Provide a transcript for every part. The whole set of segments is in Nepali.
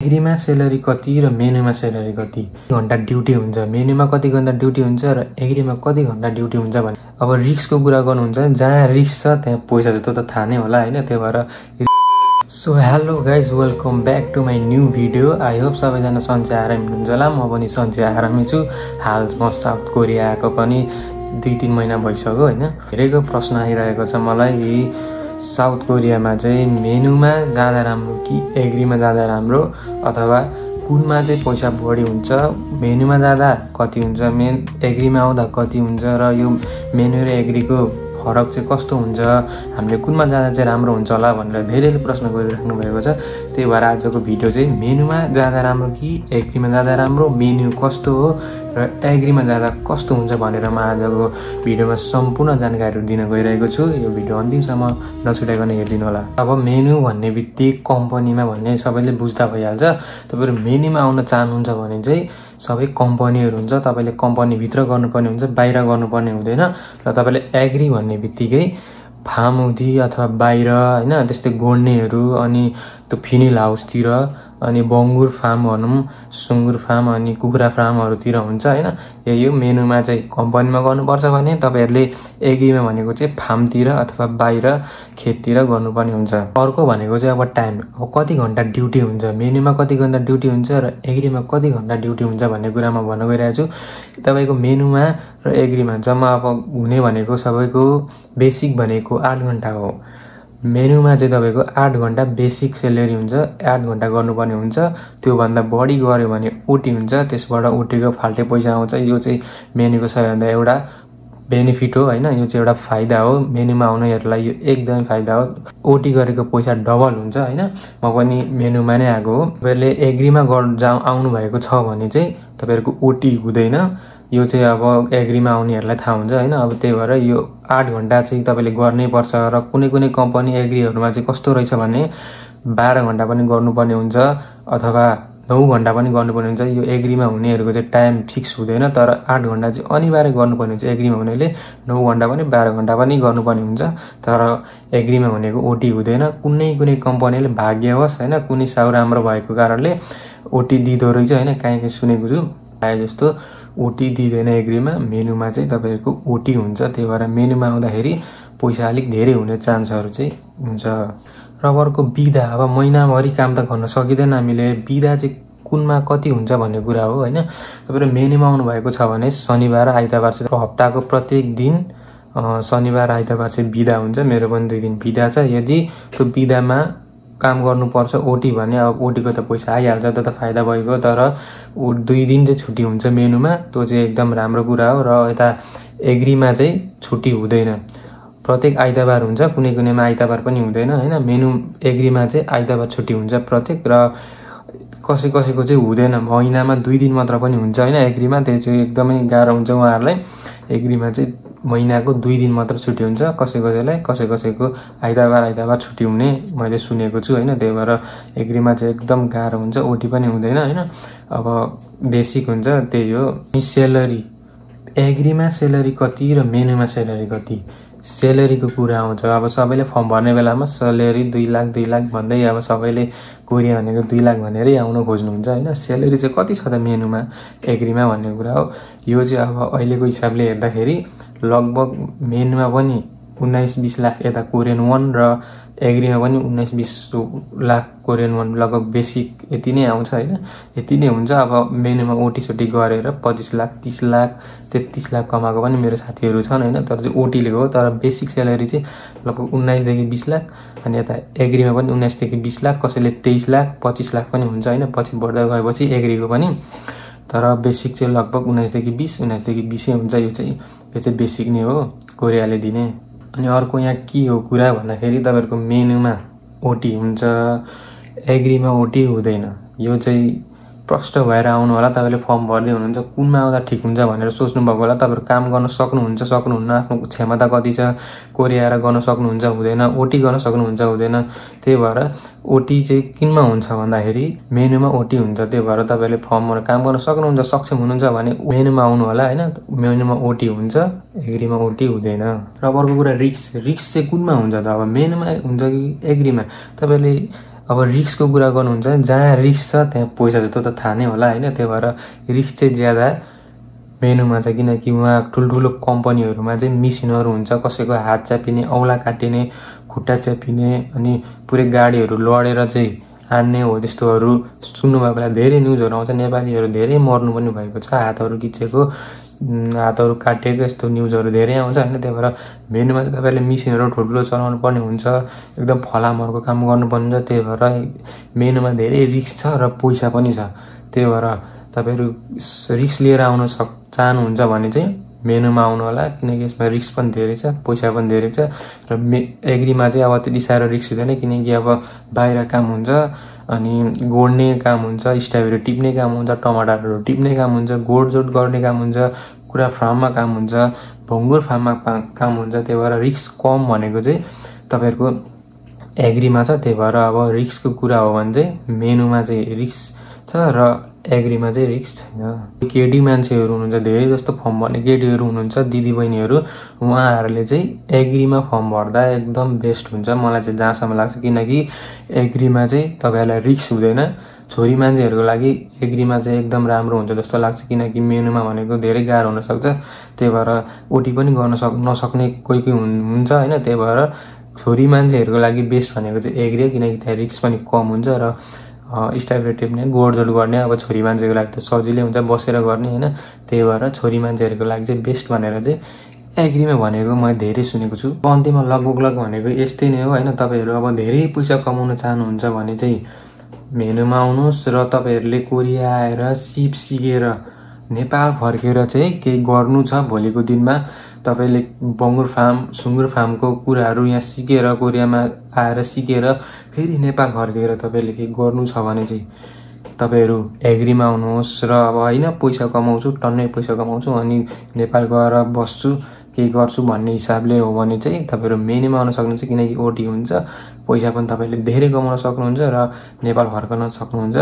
एग्रीमा सेलरी कति र मेनुमा सेलरी कति घण्टा ड्युटी हुन्छ, मेनुमा कति घण्टा ड्युटी हुन्छ र एग्रीमा कति घण्टा ड्युटी हुन्छ भने अब रिस्कको कुरा गर्नुहुन्छ भने जहाँ रिस्क छ त्यहाँ पैसा छ, त्यो त थाहा नै होला हैन। त्यही भएर so hello guys, welcome back to my new video. I hope सबैजना सन्चै आराम हुनुहुन्छ होला। म पनि सन्चै आरामै छु। हाल म साउथ कोरिया आएको पनि 2-3 महिना भइसक्यो हैन। धेरैको प्रश्न आइरहेको छ मलाई, साउथ कोरियामा चाहिँ मेनुमा जाँदा राम्रो कि एग्रीमा जाँदा राम्रो, अथवा कुनमा चाहिँ पैसा बढी हुन्छ, मेनुमा जाँदा कति हुन्छ, एग्रीमा आउँदा कति हुन्छ, र यो मेनु र एग्रीको फरक चाहिँ कस्तो हुन्छ, हामीले कुनमा जाँदा चाहिँ राम्रो हुन्छ होला भनेर धेरैले प्रश्न गरिराख्नु भएको छ। त्यही भएर आजको भिडियो चाहिँ मेनुमा जाँदा राम्रो कि एग्रीमा जाँदा राम्रो, मेनु कस्तो हो र एग्रीमा जाँदा कस्तो हुन्छ भनेर म आजको भिडियोमा सम्पूर्ण जानकारीहरू दिन गइरहेको छु। यो भिडियो अन्तिमसम्म नछुटाइकन हेरिदिनु होला। अब मेनु भन्ने बित्तिकै कम्पनीमा भन्ने सबैले बुझ्दा भइहाल्छ। तपाईहरु मेनुमा आउन चाहनुहुन्छ भने चाहिँ सबै कम्पनीहरू हुन्छ, तपाईले कम्पनीभित्र गर्नुपर्ने हुन्छ, बाहिर गर्नुपर्ने हुँदैन। र तपाईले एग्री भन्ने बित्तिकै फार्महुँदी अथवा बाहिर हैन, त्यस्तै गोड्नेहरू, अनि त्यो फिनिल हाउसतिर, अनि बङ्गुर फार्म भनौँ, सुँगुर फार्म, अनि कुखुरा फार्महरूतिर हुन्छ हैन। यो मेनुमा चाहिँ कम्पनीमा गर्नुपर्छ भने तपाईहरुले एग्रीमा भनेको चाहिँ फार्मतिर अथवा बाहिर खेततिर गर्नुपर्ने हुन्छ। अर्को भनेको चाहिँ अब टाइम, अब कति घण्टा ड्युटी हुन्छ, मेनुमा कति घण्टा ड्युटी हुन्छ र एग्रीमा कति घण्टा ड्युटी हुन्छ भन्ने कुरामा भन्न गइरहेको छु। तपाईको मेनुमा र एग्रीमा जम्मा अब हुने भनेको सबैको बेसिक भनेको 8 घण्टा हो। मेनुमा चाहिँ तपाईको 8 घण्टा बेसिक सेलेरी हुन्छ, 8 घण्टा गर्नुपर्ने हुन्छ। त्यो भन्दा बढी गर्यो भने ओटी हुन्छ, त्यसबाट ओटीको फाल्टे पैसा आउँछ। यो चाहिँ मेनुको सबैभन्दा एउटा बेनिफिट हो हैन, यो चाहिँ एउटा फाइदा हो। मेनुमा आउनेहरुलाई यो एकदमै फाइदा हो। ओटी गरेको पैसा डबल हुन्छ हैन। म पनि मेनुमा नै आएको हो। तपाईले एग्रीमा आउनु भएको छ भने चाहिँ तपाईहरुको ओटी हुँदैन। यो चाहिँ अब एग्रीमा आउनेहरुलाई थाहा हुन्छ हैन। अब त्यही भएर यो 8 घण्टा चाहिँ तपाईले गर्नै पर्छ। र कुनै कुनै कम्पनी एग्रीहरुमा चाहिँ कस्तो रहेछ भने 12 घण्टा पनि गर्नुपर्ने हुन्छ, अथवा 9 घण्टा पनि गर्नुपर्ने हुन्छ। यो एग्रीमा हुनेहरुको चाहिँ टाइम फिक्स हुँदैन, तर 8 घण्टा चाहिँ अनिवार्य गर्नुपर्ने हुन्छ। एग्रीमा हुनेले 9 घण्टा पनि 12 घण्टा पनि गर्नुपर्ने हुन्छ, तर एग्रीमा हुनेको ओटी हुँदैन। कुनै कम्पनीले भाग्यवश हैन, कुनै साउ राम्रो भएको कारणले ओटी दिदो रहेछ हैन, कहीँ सुनेको छु। आए जस्तो ओटी दिँदैन एग्रीमा, मेनुमा चाहिँ तपाईहरुको ओटी हुन्छ। त्यही भएर मेनुमा आउँदाखेरि पैसा अलिक धेरै हुने चान्सहरु चाहिँ हुन्छ। र अर्को बिदा, अब महिनाभरि काम त गर्न सकिदैन हामीले, बिदा चाहिँ कुनमा कति हुन्छ भन्ने कुरा हो हैन। तपाईहरु मेनुमा आउनु भएको छ भने शनिबार आइतबार चाहिँ हप्ताको प्रत्येक दिन शनिबार आइतबार चाहिँ बिदा हुन्छ। मेरो पनि 2 दिन बिदा छ। यदि त्यो बिदामा काम गर्नुपर्छ ओटी भने अब ओटीको त पैसा आइहाल्छ, त्यो त फाइदा भएको। तर 2 दिन चाहिँ छुट्टी हुन्छ मेनुमा, त्यो चाहिँ एकदम राम्रो कुरा हो। र यता एग्रीमा चाहिँ छुट्टी हुँदैन, प्रत्येक आइतबार हुन्छ, कुनैमा आइतबार पनि हुँदैन हैन। मेनु एग्रीमा चाहिँ आइतबार छुट्टी हुन्छ प्रत्येक, र कसैको चाहिँ हुँदैन, महिनामा 2 दिन मात्र पनि हुन्छ हैन एग्रीमा। त्यो चाहिँ एकदमै गाह्रो हुन्छ उहाँहरुलाई। एग्रीमा चाहिँ महिनाको 2 दिन मात्र छुट्टी हुन्छ, कसैको आइतबार छुट्टी हुने मैले सुनेको छु हैन। त्यही भएर एग्रीमा चाहिँ एकदम गाह्रो हुन्छ, ओटी पनि हुँदैन हैन। अब बेसिक हुन्छ, त्यही हो। सेलरी, एग्रीमा सेलरी कति र मेनुमा सेलरी कति, सेलरीको कुरा आउँछ। अब सबैले फर्म भर्ने बेलामा सेलरी 2 लाख भन्दै अब सबैले कोरिया भनेको 2 लाख भनेरै आउन खोज्नुहुन्छ हैन। सेलरी चाहिँ कति छ त मेनुमा एग्रीमा भन्ने कुरा हो। यो चाहिँ अब अहिलेको हिसाबले हेर्दाखेरि लगभग मेनुमा पनि 19-20 लाख यता कोरियन वन, र एग्रीमा पनि 19-20 लाख कोरियन वन लगभग बेसिक यति नै आउँछ हैन। यति नै हुन्छ। अब मेनुमा ओटी सोटी गरेर 25 लाख 30 लाख 33 लाख कमाएको पनि मेरो साथीहरु छन् हैन। तर चाहिँ ओटीले हो, तर बेसिक सेलरी चाहिँ लगभग 19 देखि 20 लाख, अनि यता एग्रीमा पनि 19 देखि 20 लाख, कसैले 23 लाख 25 लाख पनि हुन्छ हैन, पछि बढ्दै गएपछि एग्रीको पनि। तर बेसिक चाहिँ लगभग 19 देखि 20 हुन्छ। यो चाहिँ बेसिक नै हो कोरियाले दिने। अनि अर्को यहाँ के हो कुरा भन्दाखेरि तपाईहरुको मेनुमा ओटी हुन्छ, एग्रीमा ओटी हुँदैन। यो चाहिँ प्रष्ट भएर आउनु होला। तपाईले फर्म भर्दै हुनुहुन्छ, कुनमा आउँदा ठीक हुन्छ भनेर सोच्नु भएको होला। तपाईहरु काम गर्न सक्नुहुन्छ सक्नुहुन्न, आफ्नो क्षमता कति छ, कोरिया आएर गर्न सक्नुहुन्छ हुँदैन, ओटी गर्न सक्नुहुन्छ हुँदैन। त्यही भएर ओटी चाहिँ किनमा हुन्छ भन्दाखेरि मेनुमा ओटी हुन्छ। त्यही भएर तपाईले फर्ममा काम गर्न सक्नुहुन्छ, सक्षम हुनुहुन्छ भने मेनुमा आउनु होला हैन। मेनुमा ओटी हुन्छ, एग्रीमा ओटी हुँदैन। र अर्को कुरा रिस्क चाहिँ कुनमा हुन्छ त, अब मेनुमा हुन्छ कि एग्रीमा। तपाईले अब रिस्कको कुरा गर्नुहुन्छ भने जहाँ रिस्क छ त्यहाँ पैसा छ, त्यो त थाहा नै होला होइन। त्यही भएर रिस्क चाहिँ ज्यादा मेनुमा छ, किनकि उहाँ ठुल्ठुलो कम्पनीहरूमा चाहिँ मिसिनहरू हुन्छ, कसैको हात च्यापिने, औँला काटिने, खुट्टा च्यापिने, अनि पुरै गाडीहरू लडेर चाहिँ हान्ने हो त्यस्तोहरू सुन्नुभएको होला। धेरै न्युजहरू आउँछ, नेपालीहरू धेरै मर्नु पनि भएको छ, हातहरू किचेको, हातहरू काटिएको, यस्तो न्युजहरू धेरै आउँछ होइन। त्यही भएर मेनुमा चाहिँ तपाईँहरूले मिसिनहरू ठुल्ठुलो चलाउनु पर्ने हुन्छ, एकदम फलामहरूको काम गर्नुपर्ने हुन्छ। त्यही भएर मेनुमा धेरै रिस्क छ र पैसा पनि छ। त्यही भएर तपाईँहरू रिस्क लिएर आउन चाहनुहुन्छ भने चाहिँ मेनुमा आउनु होला, किनकि यसमा रिस्क पनि धेरै छ, पैसा पनि धेरै छ। र एग्रीमा चाहिँ अब त्यति साह्रो रिस्क हुँदैन, किनकि अब बाहिर काम हुन्छ, अनि गोड्ने काम हुन्छ, स्ट्रबेरी टिप्ने काम हुन्छ, टमाटरहरू टिप्ने काम हुन्छ, गोडजोड गर्ने काम हुन्छ, कुखुरा फार्ममा काम हुन्छ, भङ्गुर फार्ममा काम हुन्छ। त्यही भएर रिस्क कम भनेको चाहिँ तपाईँहरूको एग्रीमा छ। त्यही भएर अब रिस्कको कुरा हो भने चाहिँ मेनुमा चाहिँ रिस्क छ र एग्रीमा चाहिँ रिस्क छैन। केटी मान्छेहरू हुनुहुन्छ, धेरै जस्तो फर्म भर्ने केटीहरू हुनुहुन्छ, दिदीबहिनीहरू, उहाँहरूले चाहिँ एग्रीमा फर्म भर्दा एकदम बेस्ट हुन्छ मलाई चाहिँ जहाँसम्म लाग्छ, किनकि एग्रीमा चाहिँ तपाईँहरूलाई रिस्क हुँदैन। छोरी मान्छेहरूको लागि एग्रीमा चाहिँ एकदम राम्रो हुन्छ जस्तो लाग्छ, किनकि मेनुमा भनेको धेरै गाह्रो हुनसक्छ। त्यही भएर ओटी पनि गर्न नसक्ने कोही कोही हुन्छ होइन। त्यही भएर छोरी मान्छेहरूको लागि बेस्ट भनेको चाहिँ एग्री हो, किनकि त्यहाँ रिस्क पनि कम हुन्छ र स्ट्रबेरी टिप्ने, गोडजोड गर्ने अब छोरी मान्छेको लागि त सजिलै हुन्छ बसेर गर्ने होइन। त्यही भएर छोरी मान्छेहरूको लागि चाहिँ बेस्ट भनेर चाहिँ एग्रीमा भनेको मैले धेरै सुनेको छु। अन्त्यमा लगभग भनेको यस्तै नै हो होइन। तपाईँहरू अब धेरै पैसा कमाउन चाहनुहुन्छ भने चाहिँ मेनुमा आउनुहोस् र तपाईँहरूले कोरिया आएर सिप सिकेर नेपाल फर्केर चाहिँ केही गर्नु छ भोलिको दिनमा, तपाईँले बङ्गुर फार्म, सुँगुर फार्मको कुराहरू यहाँ सिकेर, कोरियामा आएर सिकेर फेरि नेपाल फर्केर तपाईँले केही गर्नु छ भने चाहिँ तपाईँहरू एग्रीमा आउनुहोस्। र अब होइन पैसा कमाउँछु, टन्नै पैसा कमाउँछु अनि नेपाल गएर बस्छु, केही गर्छु भन्ने हिसाबले हो भने चाहिँ तपाईँहरू मेनुमा आउन सक्नुहुन्छ, किनकि ओटी हुन्छ, पैसा पनि तपाईँले धेरै कमाउन सक्नुहुन्छ र नेपाल फर्कन सक्नुहुन्छ।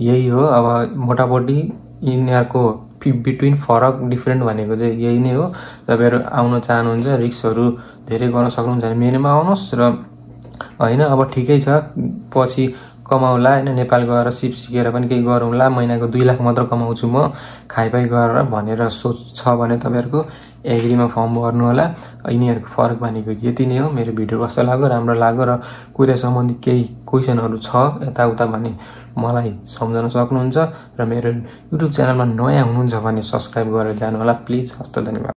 यही हो अब मोटामोटी यिनीहरूको बिट्विन फरक डिफ्रेन्ट भनेको चाहिँ यही नै हो। तपाईँहरू आउन चाहनुहुन्छ, रिस्कहरू धेरै गर्न सक्नुहुन्छ भने मेनुमा आउनुहोस् र होइन अब ठिकै छ पछि कमाउला होइन, नेपाल गएर सिप सिकेर पनि केही गरौँला, महिनाको 2 लाख मात्र कमाउँछु म खाइपाइ गरेर भनेर सोच छ भने तपाईँहरूको एग्रीमा फर्म भर्नु होला। यिनीहरूको फरक भनेको यति नै हो। मेरो भिडियो कस्तो लाग्यो, राम्रो लाग्यो र कुरै सम्बन्धी केही क्वेसनहरू छ यताउता भने मलाई सम्झाउन सक्नुहुन्छ। र मेरो युट्युब च्यानलमा नयाँ हुनुहुन्छ भने सब्सक्राइब गरेर जानु होला प्लिज। हस्त धन्यवाद।